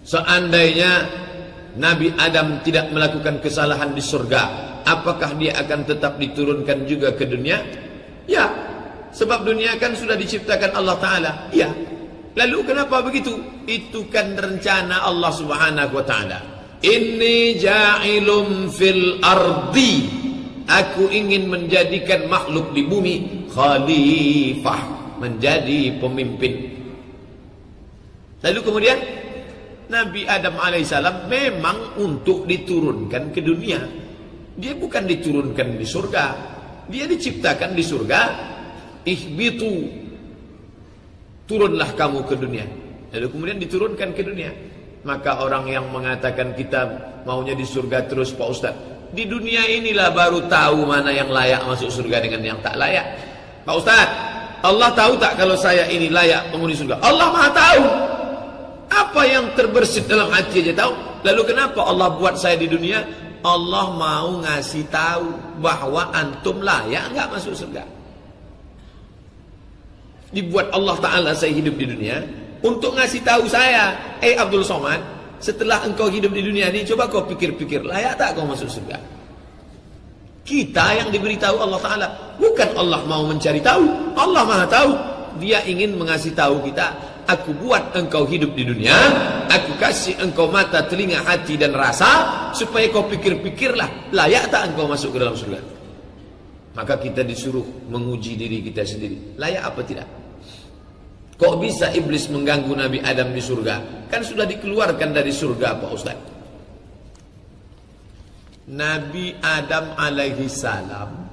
Seandainya Nabi Adam tidak melakukan kesalahan di surga, apakah dia akan tetap diturunkan juga ke dunia? Ya, sebab dunia kan sudah diciptakan Allah Ta'ala. Ya. Lalu kenapa begitu? Itu kan rencana Allah Subhanahu wa Ta'ala. Inni ja'ilum fil ardi, aku ingin menjadikan makhluk di bumi khalifah, menjadi pemimpin. Lalu kemudian Nabi Adam alaihissalam memang untuk diturunkan ke dunia. Dia bukan diturunkan di surga. Dia diciptakan di surga. Ihbitu, turunlah kamu ke dunia. Lalu kemudian diturunkan ke dunia. Maka orang yang mengatakan kita maunya di surga terus, Pak Ustaz, di dunia inilah baru tahu mana yang layak masuk surga dengan yang tak layak. Pak Ustaz, Allah tahu tak kalau saya ini layak penghuni surga? Allah Maha tahu. Apa yang terbersit dalam hati aja tahu. Lalu kenapa Allah buat saya di dunia? Allah mau ngasih tahu bahwa antum layak enggak masuk surga. Dibuat Allah Ta'ala saya hidup di dunia untuk ngasih tahu saya, Abdul Somad, setelah engkau hidup di dunia ini, coba kau pikir-pikir, layak tak kau masuk surga? Kita yang diberitahu Allah Ta'ala. Bukan Allah mau mencari tahu. Allah Maha tahu. Dia ingin mengasih tahu kita, aku buat engkau hidup di dunia, aku kasih engkau mata, telinga, hati dan rasa, supaya kau pikir-pikirlah, layak tak engkau masuk ke dalam surga? Maka kita disuruh menguji diri kita sendiri, layak apa tidak? Kok bisa iblis mengganggu Nabi Adam di surga? Kan sudah dikeluarkan dari surga, Pak Ustaz. Nabi Adam alaihi salam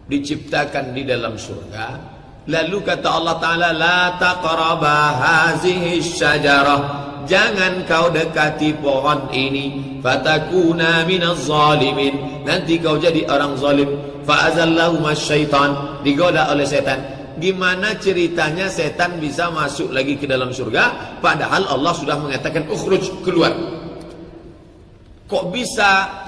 diciptakan di dalam surga. Lalu kata Allah Ta'ala, la taqraba hazihi syajarah, jangan kau dekati pohon ini, fatakuna minaz zalimin, nanti kau jadi orang zalim. Fa'azallahuma syaitan, digoda oleh setan. Gimana ceritanya setan bisa masuk lagi ke dalam surga, padahal Allah sudah mengatakan ukhruj, keluar. Kok bisa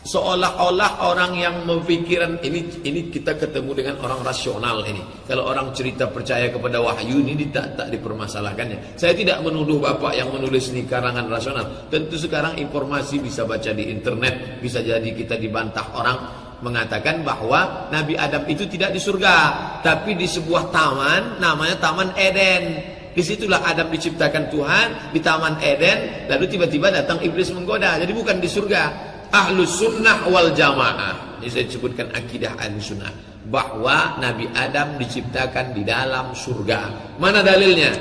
seolah-olah orang yang mempikiran ini kita ketemu dengan orang rasional ini. Kalau orang cerita percaya kepada wahyu ini tak dipermasalahkannya. Saya tidak menuduh Bapak yang menulis ini karangan rasional. Tentu sekarang informasi bisa baca di internet, bisa jadi kita dibantah orang mengatakan bahwa Nabi Adam itu tidak di surga, tapi di sebuah taman namanya Taman Eden. Disitulah Adam diciptakan Tuhan, di Taman Eden. Lalu tiba-tiba datang iblis menggoda. Jadi bukan di surga. Ahlus sunnah wal jamaah, ini saya sebutkan akidah ahlus sunnah, bahwa Nabi Adam diciptakan di dalam surga. Mana dalilnya?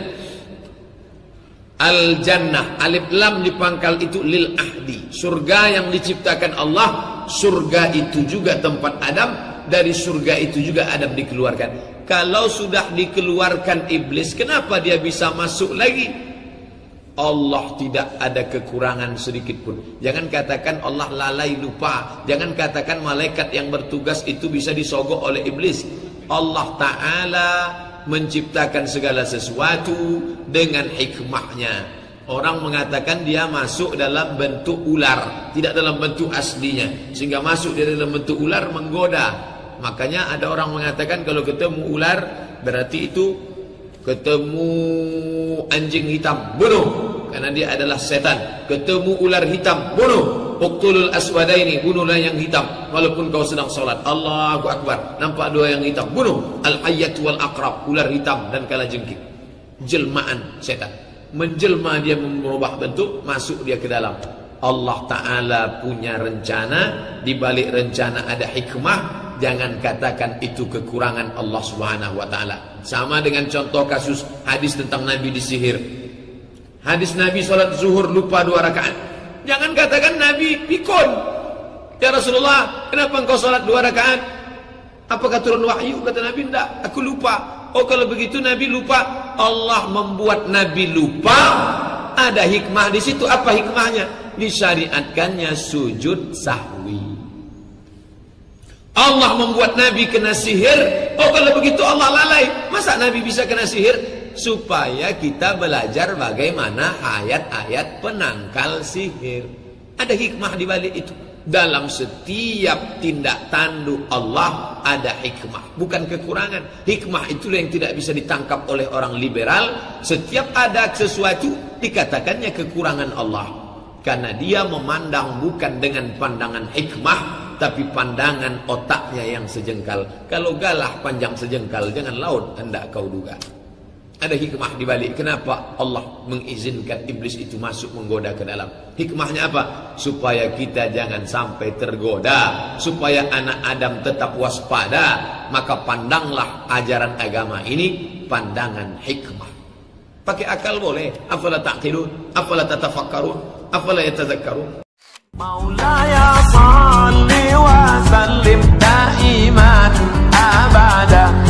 Al jannah, alif lam di pangkal itu lil ahdi, surga yang diciptakan Allah. Surga itu juga tempat Adam, dari surga itu juga Adam dikeluarkan. Kalau sudah dikeluarkan iblis, kenapa dia bisa masuk lagi? Allah tidak ada kekurangan sedikit pun. Jangan katakan Allah lalai lupa. Jangan katakan malaikat yang bertugas itu bisa disogok oleh iblis. Allah Ta'ala menciptakan segala sesuatu dengan hikmahnya. Orang mengatakan dia masuk dalam bentuk ular, tidak dalam bentuk aslinya, sehingga masuk dia dalam bentuk ular menggoda. Makanya ada orang mengatakan kalau ketemu ular berarti itu ketemu anjing hitam, bunuh, karena dia adalah setan. Ketemu ular hitam, bunuh. Uqtulul aswadaini, bunuhlah yang hitam walaupun kau sedang salat. Allahu akbar, nampak dua yang hitam, bunuh. Al-hayyat wal aqrab, ular hitam dan kalajengking, jelmaan setan. Menjelma, dia merubah bentuk, masuk dia ke dalam. Allah Ta'ala punya rencana, di balik rencana ada hikmah. Jangan katakan itu kekurangan Allah Subhanahu wa Ta'ala. Sama dengan contoh kasus hadis tentang Nabi disihir. Hadis Nabi sholat zuhur lupa 2 rakaat. Jangan katakan Nabi pikun. Ya Rasulullah, kenapa engkau sholat 2 rakaat? Apakah turun wahyu? Kata Nabi, tidak, aku lupa. Oh, kalau begitu Nabi lupa. Allah membuat Nabi lupa. Ada hikmah di situ. Apa hikmahnya? Disyariatkannya sujud sahwi. Allah membuat Nabi kena sihir. Oh, kalau begitu Allah lalai. Masa Nabi bisa kena sihir? Supaya kita belajar bagaimana ayat-ayat penangkal sihir. Ada hikmah di balik itu. Dalam setiap tindak tanduk Allah ada hikmah, bukan kekurangan. Hikmah itulah yang tidak bisa ditangkap oleh orang liberal. Setiap ada sesuatu dikatakannya kekurangan Allah. Karena dia memandang bukan dengan pandangan hikmah, tapi pandangan otaknya yang sejengkal. Kalau galah panjang sejengkal, jangan laut hendak kau duga. Ada hikmah di balik kenapa Allah mengizinkan iblis itu masuk menggoda ke dalam. Hikmahnya apa? Supaya kita jangan sampai tergoda, supaya anak Adam tetap waspada. Maka pandanglah ajaran agama ini pandangan hikmah. Pakai akal boleh. Afala taqilun, afala tatafakkarun, afala yatadzakkarun. Maulaya salli wa sallim daiman abada